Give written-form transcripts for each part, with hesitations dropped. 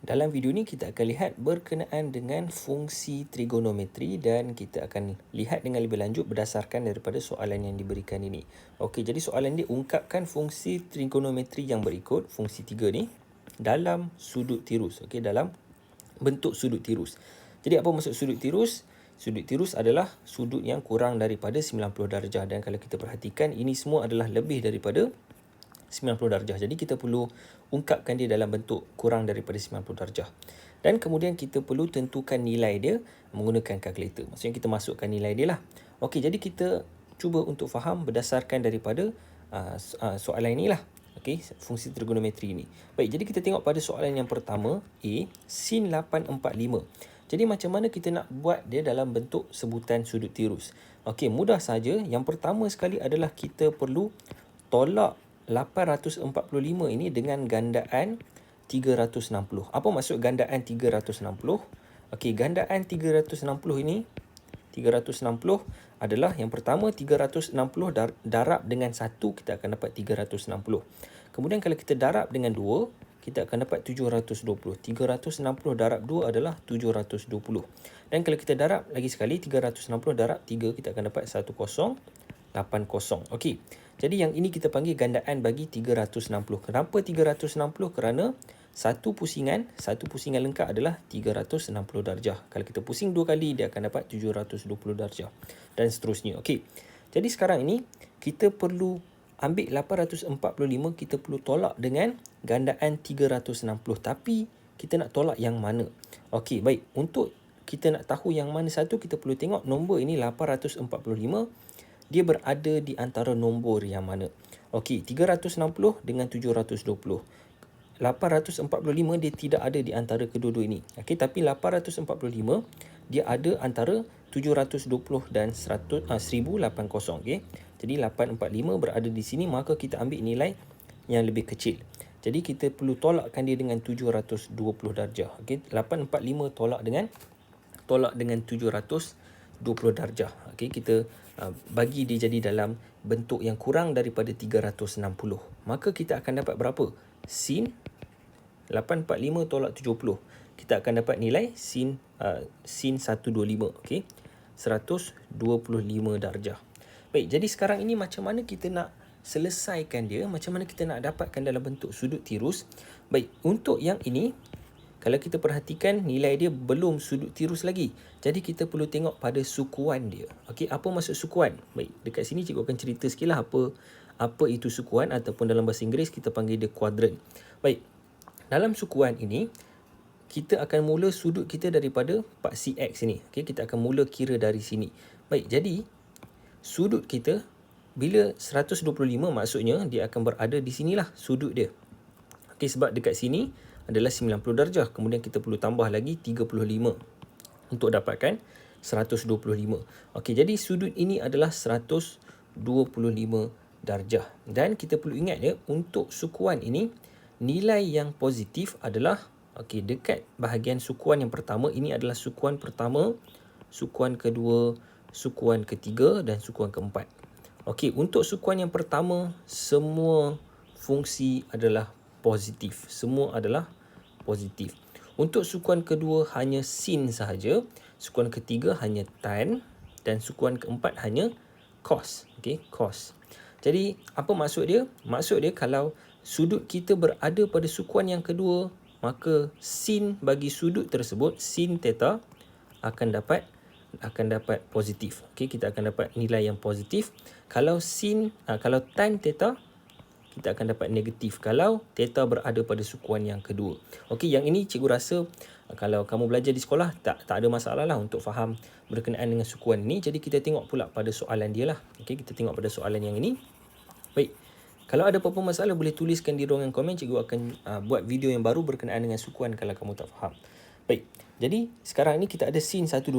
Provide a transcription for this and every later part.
Dalam video ni kita akan lihat berkenaan dengan fungsi trigonometri dan kita akan lihat dengan lebih lanjut berdasarkan daripada soalan yang diberikan ini. Okey, jadi soalan dia ungkapkan fungsi trigonometri yang berikut, fungsi 3 ni, dalam sudut tirus. Okey, dalam bentuk sudut tirus. Jadi apa maksud sudut tirus? Sudut tirus adalah sudut yang kurang daripada 90 darjah dan kalau kita perhatikan ini semua adalah lebih daripada 90 darjah. Jadi kita perlu ungkapkan dia dalam bentuk kurang daripada 90 darjah. Dan kemudian kita perlu tentukan nilai dia menggunakan kalkulator. Maksudnya kita masukkan nilai dia lah. Okey, jadi kita cuba untuk faham berdasarkan daripada soalan inilah. Okey, fungsi trigonometri ini. Baik, jadi kita tengok pada soalan yang pertama, A, sin 845. Jadi macam mana kita nak buat dia dalam bentuk sebutan sudut tirus? Okey, mudah saja. Yang pertama sekali adalah kita perlu tolak 845 ini dengan gandaan 360. Apa maksud gandaan 360? Okey, gandaan 360 ini, 360 adalah yang pertama 360 darab dengan 1 kita akan dapat 360. Kemudian kalau kita darab dengan 2, kita akan dapat 720. 360 darab 2 adalah 720. Dan kalau kita darab lagi sekali 360 darab 3 kita akan dapat 1080. Okey. Jadi yang ini kita panggil gandaan bagi 360. Kenapa 360? Kerana satu pusingan lengkap adalah 360 darjah. Kalau kita pusing 2 kali, dia akan dapat 720 darjah. Dan seterusnya. Okey. Jadi sekarang ini, kita perlu ambil 845, kita perlu tolak dengan gandaan 360. Tapi, kita nak tolak yang mana? Okey, baik. Untuk kita nak tahu yang mana satu, kita perlu tengok nombor ini 845. Dia berada di antara nombor yang mana. Okey, 360 dengan 720. 845 dia tidak ada di antara kedua-dua ini. Okey, tapi 845 dia ada antara 720 dan 1080. Okey. Jadi 845 berada di sini, maka kita ambil nilai yang lebih kecil. Jadi kita perlu tolakkan dia dengan 720 darjah. Okey, 845 tolak dengan 720 darjah. Okey, kita bagi dia jadi dalam bentuk yang kurang daripada 360. Maka kita akan dapat berapa? Sin 845 tolak 70. Kita akan dapat nilai sin 125. Okey, 125 darjah. Baik, jadi sekarang ini macam mana kita nak selesaikan dia? Macam mana kita nak dapatkan dalam bentuk sudut tirus? Baik, untuk yang ini, kalau kita perhatikan nilai dia belum sudut tirus lagi. Jadi kita perlu tengok pada sukuan dia. Okey, apa maksud sukuan? Baik, dekat sini cikgu akan cerita sikitlah apa itu sukuan ataupun dalam bahasa Inggeris kita panggil dia quadrant. Baik. Dalam sukuan ini kita akan mula sudut kita daripada part CX ini. Okey, kita akan mula kira dari sini. Baik, jadi sudut kita bila 125 maksudnya dia akan berada di sinilah sudut dia. Okey, sebab dekat sini adalah 90 darjah. Kemudian kita perlu tambah lagi 35 untuk dapatkan 125. Okey, jadi sudut ini adalah 125 darjah. Dan kita perlu ingat ya, untuk sukuan ini, nilai yang positif adalah, okey, dekat bahagian sukuan yang pertama, ini adalah sukuan pertama, sukuan kedua, sukuan ketiga dan sukuan keempat. Okey, untuk sukuan yang pertama, semua fungsi adalah positif. Semua adalah positif. Untuk sukuan kedua hanya sin sahaja, sukuan ketiga hanya tan dan sukuan keempat hanya cos. Okey, cos. Jadi apa maksud dia? Maksud dia kalau sudut kita berada pada sukuan yang kedua, maka sin bagi sudut tersebut, sin theta akan dapat positif. Okey, kita akan dapat nilai yang positif. Kalau tan theta, kita akan dapat negatif kalau theta berada pada sukuan yang kedua. Okey, yang ini cikgu rasa kalau kamu belajar di sekolah tak ada masalah lah untuk faham berkenaan dengan sukuan ini. Jadi kita tengok pula pada soalan dia lah. Okey, kita tengok pada soalan yang ini. Baik. Kalau ada apa-apa masalah boleh tuliskan di ruangan komen. Cikgu akan buat video yang baru berkenaan dengan sukuan kalau kamu tak faham. Baik. Jadi sekarang ni kita ada sin 125.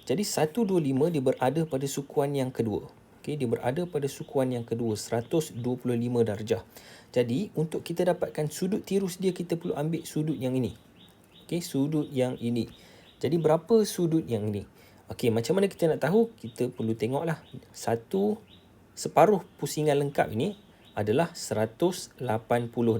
Jadi 125 dia berada pada sukuan yang kedua. Okey, dia berada pada sukuan yang kedua, 125 darjah. Jadi, untuk kita dapatkan sudut tirus dia, kita perlu ambil sudut yang ini. Okey, sudut yang ini. Jadi, berapa sudut yang ini? Okey, macam mana kita nak tahu? Kita perlu tengoklah. Separuh pusingan lengkap ini adalah 180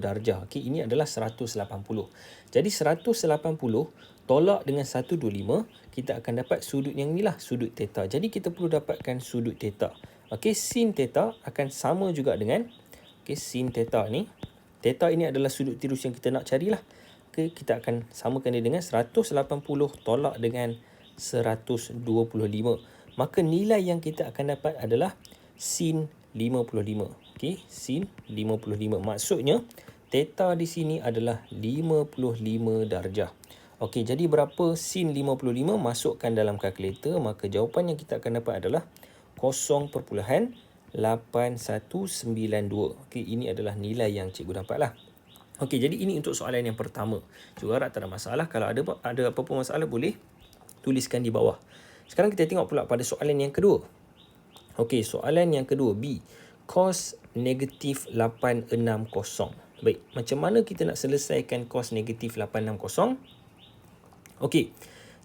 darjah. Okey, ini adalah 180. Jadi 180 tolak dengan 125, kita akan dapat sudut yang inilah, sudut theta. Jadi kita perlu dapatkan sudut theta. Okey, sin theta akan sama juga dengan sin theta ni. Theta ini adalah sudut tirus yang kita nak carilah. Okey, kita akan samakan dia dengan 180 tolak dengan 125. Maka nilai yang kita akan dapat adalah sin 55. Okey, sin 55. Maksudnya theta di sini adalah 55 darjah. Okey, jadi berapa sin 55? Masukkan dalam kalkulator, maka jawapan yang kita akan dapat adalah 0.8192. Okey, ini adalah nilai yang cikgu dapatlah. Okey, jadi ini untuk soalan yang pertama. Cikgu harap tak ada masalah. Kalau ada apa-apa masalah, boleh tuliskan di bawah. Sekarang kita tengok pula pada soalan yang kedua. Okey, soalan yang kedua, B. Cos negatif 860. Baik, macam mana kita nak selesaikan cos negatif 860? Okey,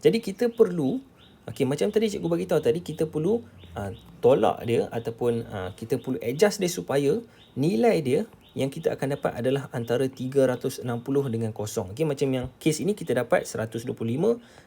jadi kita perlu, macam tadi cikgu bagi tahu tadi, kita perlu tolak dia ataupun kita perlu adjust dia supaya nilai dia yang kita akan dapat adalah antara 360 dengan kosong. Okey, macam yang kes ini kita dapat 125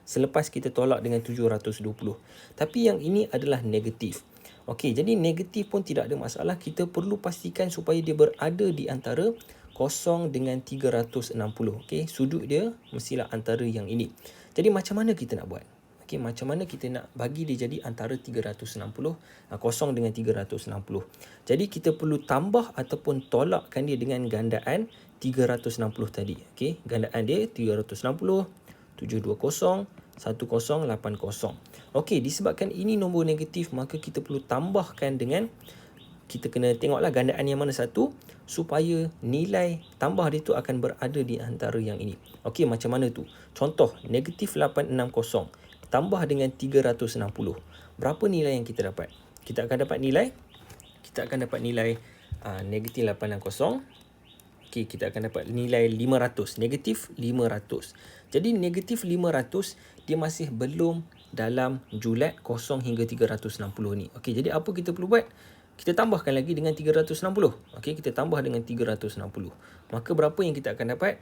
selepas kita tolak dengan 720. Tapi yang ini adalah negatif. Okey, jadi negatif pun tidak ada masalah. Kita perlu pastikan supaya dia berada di antara 0 dengan 360. Okey, sudut dia mestilah antara yang ini. Jadi macam mana kita nak buat? Okey, macam mana kita nak bagi dia jadi antara 360, 0 dengan 360. Jadi kita perlu tambah ataupun tolakkan dia dengan gandaan 360 tadi. Okey, gandaan dia 360, 720, 1080. Okey, disebabkan ini nombor negatif, maka kita perlu tambahkan dengan, kita kena tengoklah gandaan yang mana satu supaya nilai tambah dia tu akan berada di antara yang ini. Okey, macam mana tu? Contoh, negatif 860 tambah dengan 360. Berapa nilai yang kita dapat? Kita akan dapat nilai negatif 860. Okey, kita akan dapat nilai 500. Negatif 500. Jadi negatif 500 dia masih belum dalam julat 0 hingga 360 ni. Okey, jadi apa kita perlu buat? Kita tambahkan lagi dengan 360. Okey, kita tambah dengan 360. Maka berapa yang kita akan dapat?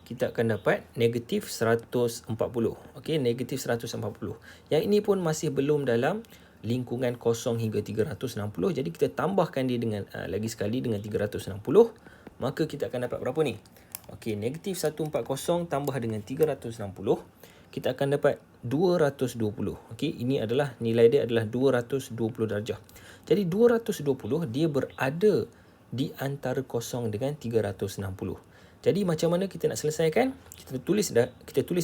Kita akan dapat negatif 140. Okey, negatif 140. Yang ini pun masih belum dalam lingkungan 0 hingga 360. Jadi kita tambahkan dia dengan lagi sekali dengan 360. Maka kita akan dapat berapa ni? Okey, negatif 140 tambah dengan 360. Kita akan dapat 220. Okey, ini adalah nilai dia adalah 220 darjah. Jadi 220 dia berada di antara 0 dengan 360. Jadi macam mana kita nak selesaikan? Kita tulis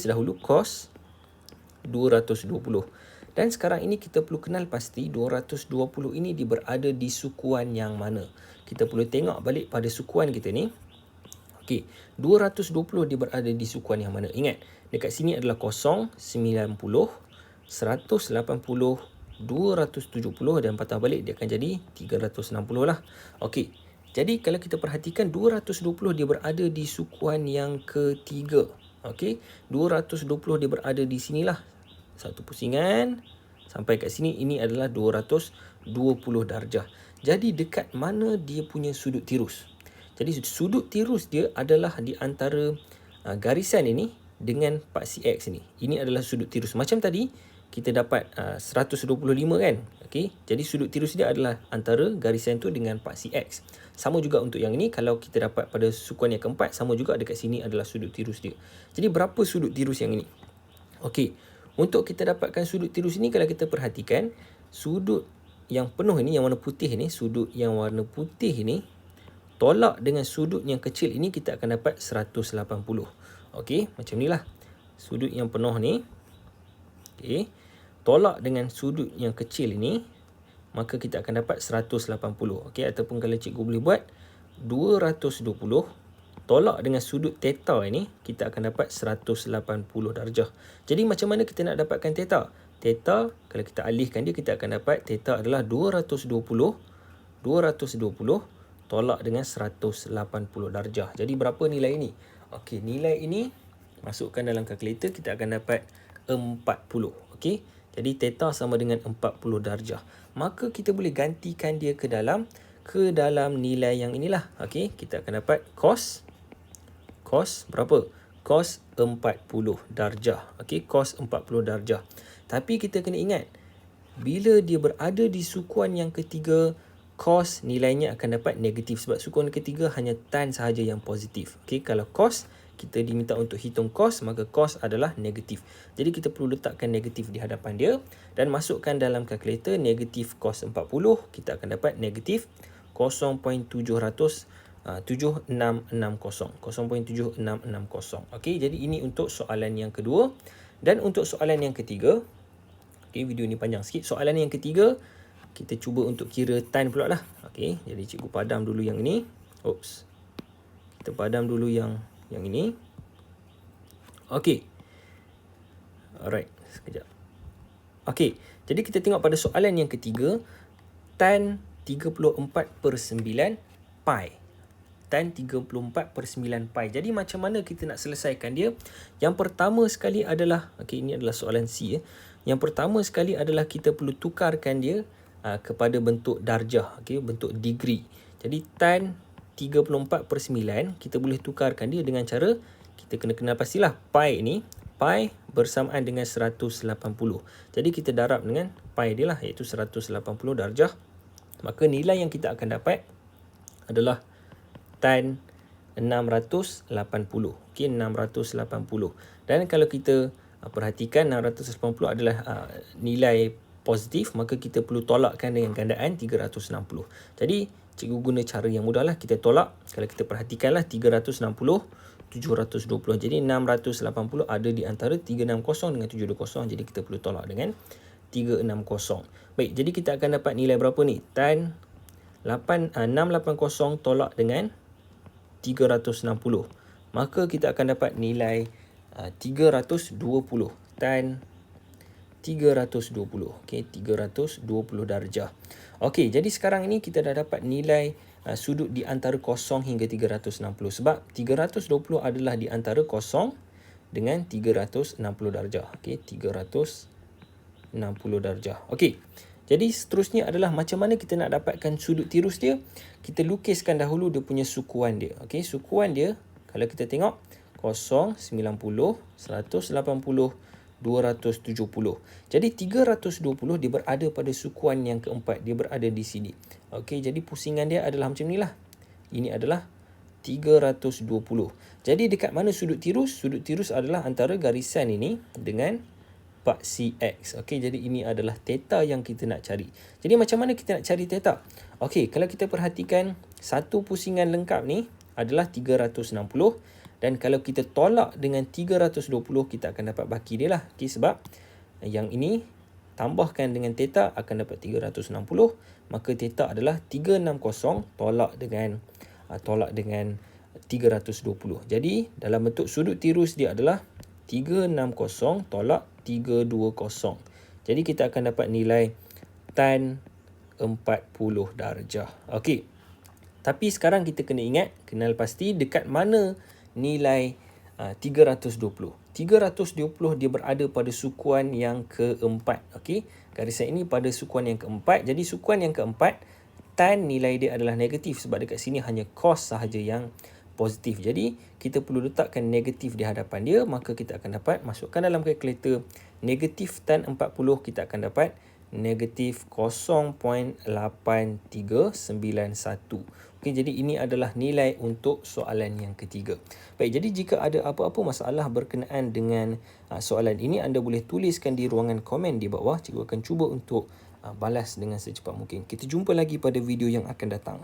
dahulu cos 220. Dan sekarang ini kita perlu kenal pasti 220 ini dia berada di sukuan yang mana. Kita perlu tengok balik pada sukuan kita ni. Okey, 220 dia berada di sukuan yang mana? Ingat, dekat sini adalah 0, 90, 180, 270 dan patah balik dia akan jadi 360 lah. Okey, jadi kalau kita perhatikan 220 dia berada di sukuan yang ketiga. Okey, 220 dia berada di sinilah. Satu pusingan sampai kat sini, ini adalah 220 darjah. Jadi dekat mana dia punya sudut tirus? Jadi sudut tirus dia adalah di antara garisan ini dengan paksi X ni. Ini adalah sudut tirus. Macam tadi kita dapat 125 kan? Okey, jadi sudut tirus dia adalah antara garisan tu dengan paksi X. Sama juga untuk yang ini, kalau kita dapat pada sukuan yang keempat, sama juga dekat sini adalah sudut tirus dia. Jadi berapa sudut tirus yang ini? Okey, untuk kita dapatkan sudut tirus ini, kalau kita perhatikan sudut yang penuh ini, yang warna putih ini, sudut yang warna putih ini tolak dengan sudut yang kecil ini, kita akan dapat 180. Okey, macam inilah sudut yang penuh ni. Okey, tolak dengan sudut yang kecil ini, maka kita akan dapat 180. Okey, ataupun kalau cikgu boleh buat 220 tolak dengan sudut theta ini, kita akan dapat 180 darjah. Jadi macam mana kita nak dapatkan theta? Theta, kalau kita alihkan dia, kita akan dapat theta adalah 220 tolak dengan 180 darjah. Jadi berapa nilai ini? Okey, nilai ini masukkan dalam kalkulator, kita akan dapat 40. Okey, jadi theta sama dengan 40 darjah. Maka kita boleh gantikan dia ke dalam ke dalam nilai yang inilah. Okey, kita akan dapat cos berapa? Cos 40 darjah. Okey, cos 40 darjah. Tapi kita kena ingat, bila dia berada di sukuan yang ketiga, cos nilainya akan dapat negatif sebab sukuan ketiga hanya tan sahaja yang positif. Okey, kalau cos kita diminta untuk hitung cos, maka cos adalah negatif. Jadi kita perlu letakkan negatif di hadapan dia dan masukkan dalam kalkulator negatif cos 40, kita akan dapat negatif 0.7660. 0.7660. Okey, jadi ini untuk soalan yang kedua. Dan untuk soalan yang ketiga, okey, video ni panjang sikit. Soalan yang ketiga, kita cuba untuk kira tan pula lah. Okey, jadi cikgu padam dulu yang ini. Oops. Kita padam dulu yang ini. Okey. Alright, sekejap. Okey, jadi kita tengok pada soalan yang ketiga, tan 34/9 pi. Tan 34/9 pi. Jadi macam mana kita nak selesaikan dia? Yang pertama sekali adalah, okey, ini adalah soalan C. Yang pertama sekali adalah kita perlu tukarkan dia kepada bentuk darjah, okey, bentuk degree. Jadi tan 34/9 kita boleh tukarkan dia dengan cara kita kena kenal pastilah pi ni, pi bersamaan dengan 180. Jadi kita darab dengan pi dia lah, iaitu 180 darjah. Maka nilai yang kita akan dapat adalah tan 680. Okey, 680. Dan kalau kita perhatikan 680 adalah nilai positif, maka kita perlu tolakkan dengan gandaan 360. Jadi cikgu guna cara yang mudah lah. Kita tolak, kalau kita perhatikanlah 360, 720. Jadi 680 ada di antara 360 dengan 720. Jadi kita perlu tolak dengan 360. Baik, jadi kita akan dapat nilai berapa ni? Tan 680 tolak dengan 360. Maka kita akan dapat nilai 320. Tan 320. Okey, 320 darjah. Okey, jadi sekarang ini kita dah dapat nilai sudut di antara 0 hingga 360. Sebab 320 adalah di antara 0 dengan 360 darjah. Okey, 360 darjah. Okey, jadi seterusnya adalah macam mana kita nak dapatkan sudut tirus dia. Kita lukiskan dahulu dia punya sukuan dia. Okey, sukuan dia kalau kita tengok 0, 90, 180, 270. Jadi 320 dia berada pada sukuan yang keempat. Dia berada di sini. Okey, jadi pusingan dia adalah macam inilah. Ini adalah 320. Jadi dekat mana sudut tirus? Sudut tirus adalah antara garisan ini dengan paksi X. Okey, jadi ini adalah theta yang kita nak cari. Jadi macam mana kita nak cari theta? Okey, kalau kita perhatikan satu pusingan lengkap ni adalah 360. Dan kalau kita tolak dengan 320, kita akan dapat baki dia lah. Okay, sebab yang ini tambahkan dengan theta akan dapat 360. Maka theta adalah 360 tolak dengan 320. Jadi dalam bentuk sudut tirus dia adalah 360 tolak 320. Jadi kita akan dapat nilai tan 40 darjah. Okey. Tapi sekarang kita kena ingat, kenal pasti dekat mana nilai 320. 320 dia berada pada sukuan yang keempat. Okey, garisan ini pada sukuan yang keempat. Jadi sukuan yang keempat, tan nilai dia adalah negatif sebab dekat sini hanya cos sahaja yang positif. Jadi kita perlu letakkan negatif di hadapan dia, maka kita akan dapat masukkan dalam kalkulator negatif tan 40, kita akan dapat negatif 0.8391. Okey, jadi ini adalah nilai untuk soalan yang ketiga. Baik, jadi jika ada apa-apa masalah berkenaan dengan soalan ini, anda boleh tuliskan di ruangan komen di bawah. Cikgu akan cuba untuk balas dengan secepat mungkin. Kita jumpa lagi pada video yang akan datang.